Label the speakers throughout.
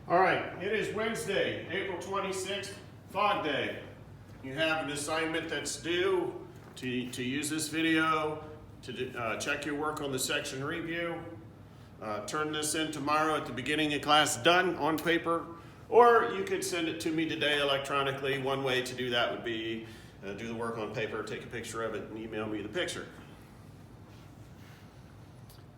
Speaker 1: All right, it is Wednesday, April 26th, fog day. You have an assignment that's due to use this video to check your work on the section review. Turn this in tomorrow at the beginning of class done on paper, or you could send it to me today electronically. One way to do that would be do the work on paper, take a picture of it, and email me the picture.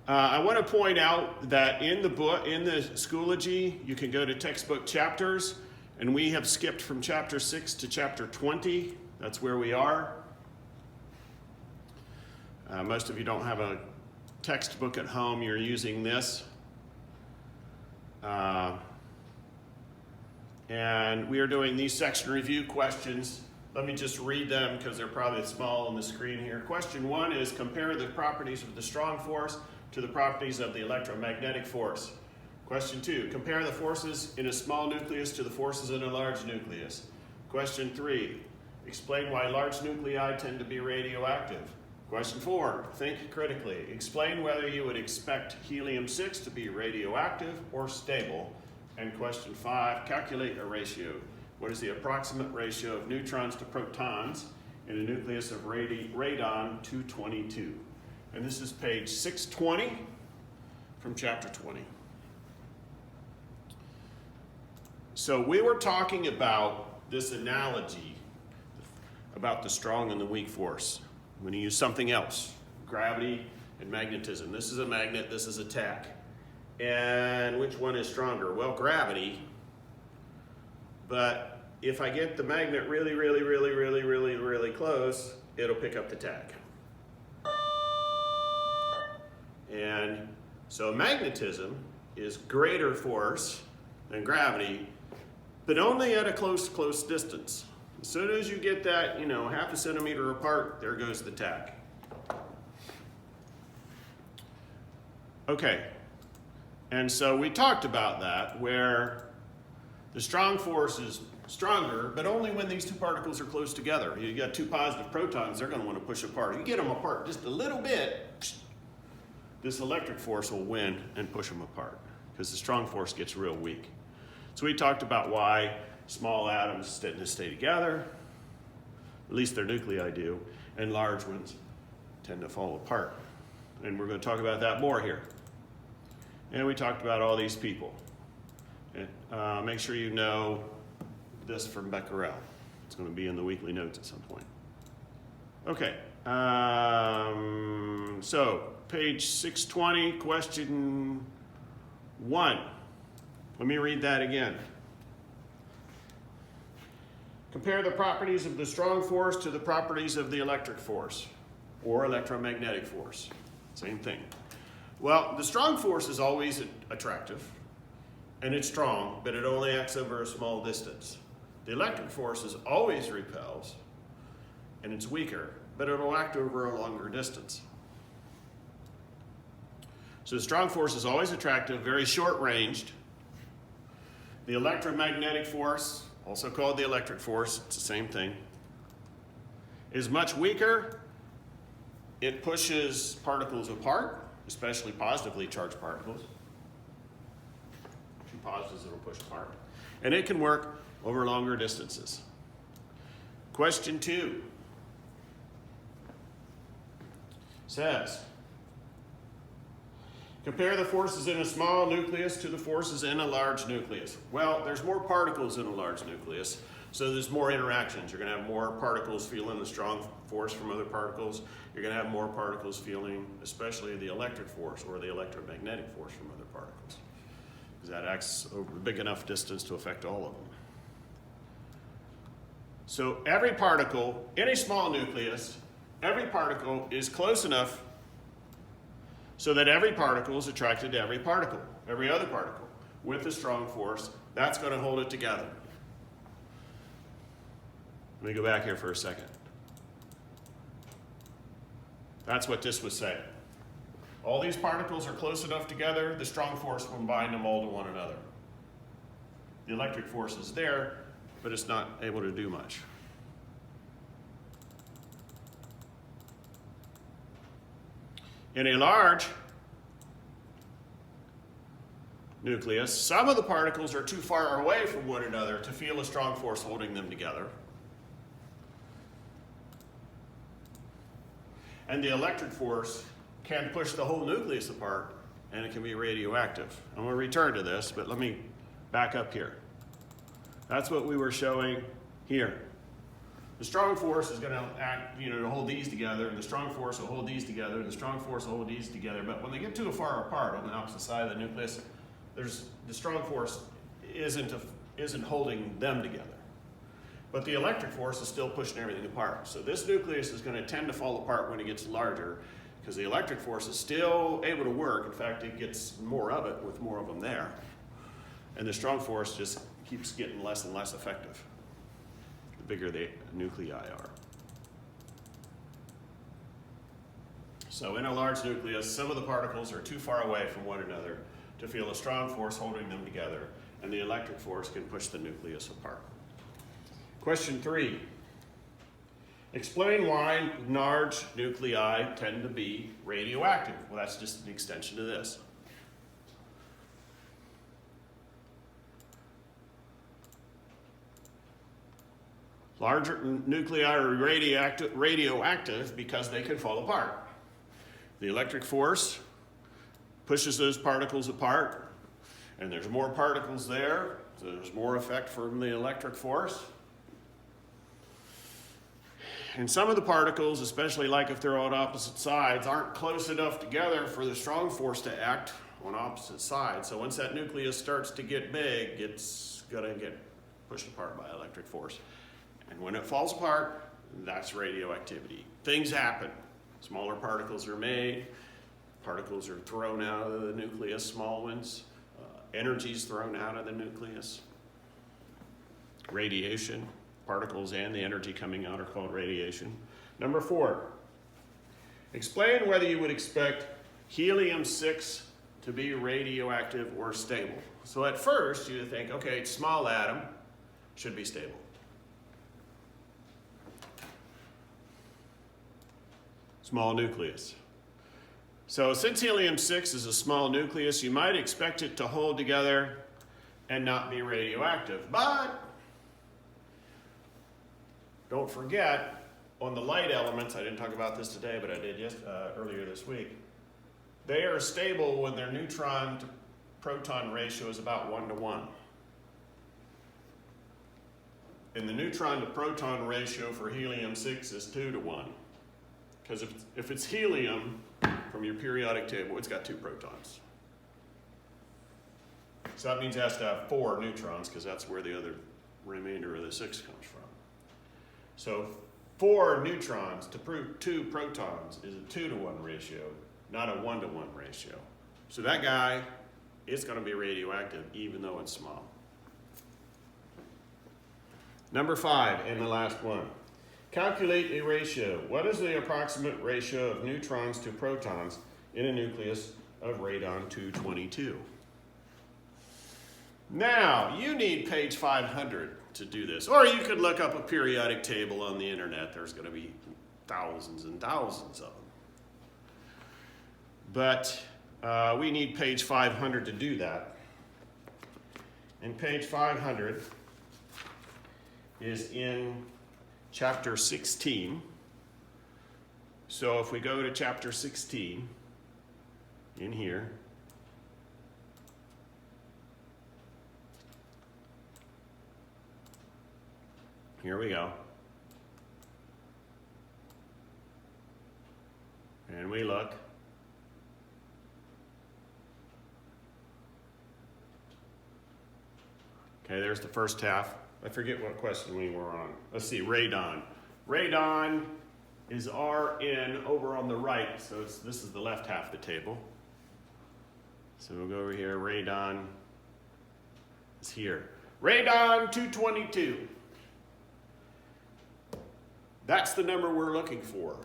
Speaker 1: I want to point out that in the book, in the Schoology, you can go to textbook chapters, and we have skipped from chapter 6 to chapter 20. That's where we are. Most of you don't have a textbook at home. You're using this. And we are doing these section review questions. Let me just read them because they're probably small on the screen here. Question 1 is compare the properties of the strong force to the properties of the electromagnetic force. Question 2, compare the forces in a small nucleus to the forces in a large nucleus. Question 3, explain why large nuclei tend to be radioactive. Question 4, think critically. Explain whether you would expect helium-6 to be radioactive or stable. And question 5, calculate a ratio. What is the approximate ratio of neutrons to protons in a nucleus of radon-222? And this is page 620 from chapter 20. So we were talking about this analogy about the strong and the weak force. I'm going to use something else, gravity and magnetism. This is a magnet, this is a tack. And which one is stronger? Well, gravity. But if I get the magnet really close, it'll pick up the tack. And so magnetism is greater force than gravity, but only at a close distance. As soon as you get that, half a centimeter apart, there goes the tack. Okay, and so we talked about that, where the strong force is stronger, but only when these two particles are close together. You got two positive protons, they're going to want to push apart. You get them apart just a little bit, this electric force will win and push them apart because the strong force gets real weak. So we talked about why small atoms tend to stay together, at least their nuclei do, and large ones tend to fall apart. And we're going to talk about that more here. And we talked about all these people. And, make sure you know this from Becquerel. It's going to be in the weekly notes at some point. Okay, so page 620, question 1. Let me read that again. Compare the properties of the strong force to the properties of the electric force, or electromagnetic force. Same thing. Well, the strong force is always attractive, and it's strong, but it only acts over a small distance. The electric force is always repels, and it's weaker, but it'll act over a longer distance. So the strong force is always attractive, very short-ranged. The electromagnetic force, also called the electric force, it's the same thing, is much weaker. It pushes particles apart, especially positively charged particles. Two positives that will push apart. And it can work over longer distances. Question 2 says, compare the forces in a small nucleus to the forces in a large nucleus. Well, there's more particles in a large nucleus, so there's more interactions. You're going to have more particles feeling the strong force from other particles. You're going to have more particles feeling, especially the electric force or the electromagnetic force from other particles, because that acts over a big enough distance to affect all of them. So every particle in a small nucleus, every particle is close enough so that every particle is attracted to every particle, every other particle, with a strong force. That's going to hold it together. Let me go back here for a second. That's what this was saying. All these particles are close enough together, the strong force will bind them all to one another. The electric force is there, but it's not able to do much. In a large nucleus. Some of the particles are too far away from one another to feel a strong force holding them together. And the electric force can push the whole nucleus apart, and it can be radioactive. I'm going to return to this, but let me back up here. That's what we were showing here. The strong force is going to act, to hold these together, and the strong force will hold these together, and the strong force will hold these together. But when they get too far apart on the opposite side of the nucleus, the strong force isn't holding them together. But the electric force is still pushing everything apart. So this nucleus is going to tend to fall apart when it gets larger, because the electric force is still able to work. In fact, it gets more of it with more of them there. And the strong force just keeps getting less and less effective the bigger the nuclei are. So in a large nucleus, some of the particles are too far away from one another to feel a strong force holding them together, and the electric force can push the nucleus apart. Question 3. Explain why large nuclei tend to be radioactive. Well, that's just an extension of this. Larger nuclei are radioactive because they can fall apart. The electric force pushes those particles apart, and there's more particles there, so there's more effect from the electric force. And some of the particles, especially like if they're on opposite sides, aren't close enough together for the strong force to act on opposite sides. So once that nucleus starts to get big, it's going to get pushed apart by electric force. And when it falls apart, that's radioactivity. Things happen. Smaller particles are made. Particles are thrown out of the nucleus, small ones. Energy is thrown out of the nucleus. Radiation. Particles and the energy coming out are called radiation. Number 4, explain whether you would expect helium-6 to be radioactive or stable. So at first you think, okay, it's small atom, should be stable. Small nucleus. So since helium-6 is a small nucleus, you might expect it to hold together and not be radioactive. But don't forget, on the light elements, I didn't talk about this today, but I did earlier this week, they are stable when their neutron to proton ratio is about 1 to 1. And the neutron to proton ratio for helium-6 is 2 to 1. Because if it's helium from your periodic table, it's got 2 protons. So that means it has to have 4 neutrons, because that's where the other remainder of the 6 comes from. So 4 neutrons to 2 protons is a 2 to 1 ratio, not a 1 to 1 ratio. So that guy is going to be radioactive even though it's small. Number 5, and the last one. Calculate a ratio. What is the approximate ratio of neutrons to protons in a nucleus of radon-222? Now, you need page 500 to do this. Or you could look up a periodic table on the internet. There's going to be thousands and thousands of them. But we need page 500 to do that. And page 500 is in chapter 16. So if we go to chapter 16, in here, here we go. And we look. Okay, there's the first half. I forget what question we were on. Let's see, radon. Radon is Rn over on the right, so this is the left half of the table. So we'll go over here, radon is here. Radon-222. That's the number we're looking for,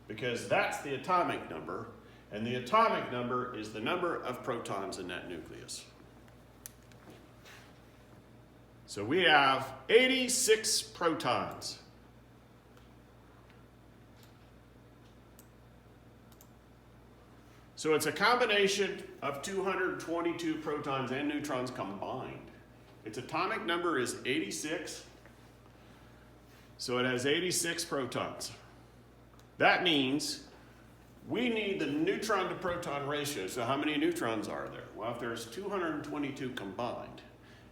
Speaker 1: because that's the atomic number, and the atomic number is the number of protons in that nucleus. So we have 86 protons. So it's a combination of 222 protons and neutrons combined. Its atomic number is 86. So it has 86 protons. That means we need the neutron to proton ratio. So how many neutrons are there? Well, if there's 222 combined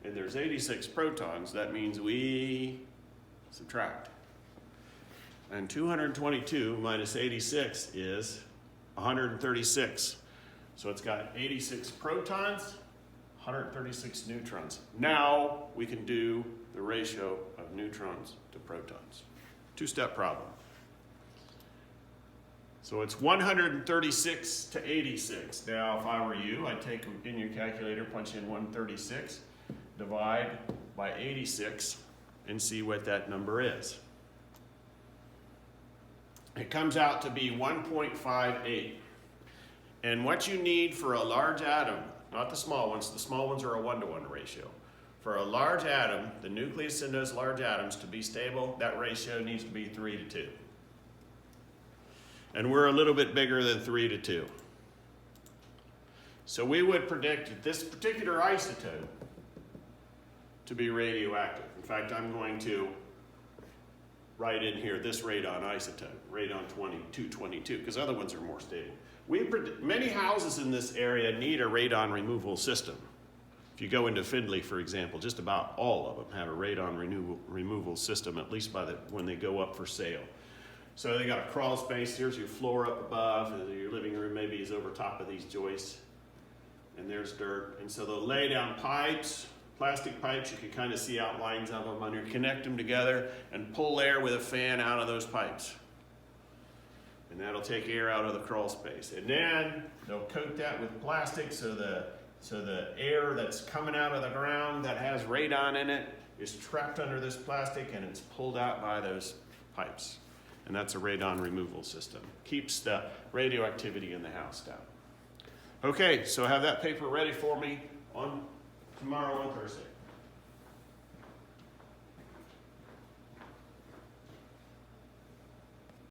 Speaker 1: and there's 86 protons, that means we subtract. And 222 minus 86 is 136. So it's got 86 protons, 136 neutrons. Now we can do the ratio of neutrons to protons. Two-step problem. So it's 136 to 86. Now, if I were you, I'd take in your calculator, punch in 136, divide by 86, and see what that number is. It comes out to be 1.58. And what you need for a large atom, not the small ones are a 1-to-1 ratio. For a large atom, the nucleus in those large atoms to be stable, that ratio needs to be 3 to 2. And we're a little bit bigger than 3 to 2. So we would predict this particular isotope to be radioactive. In fact, I'm going to write in here this radon isotope, radon 222, because other ones are more stable. Many houses in this area need a radon removal system. If you go into Findlay, for example, just about all of them have a radon removal system, at least when they go up for sale. So they got a crawl space. Here's your floor up above. And your living room maybe is over top of these joists. And there's dirt. And so they'll lay down pipes, plastic pipes. You can kind of see outlines of them under. Connect them together and pull air with a fan out of those pipes. And that'll take air out of the crawl space. And then they'll coat that with plastic so the air that's coming out of the ground that has radon in it is trapped under this plastic and it's pulled out by those pipes. And that's a radon removal system. Keeps the radioactivity in the house down. Okay, so have that paper ready for me on tomorrow on Thursday.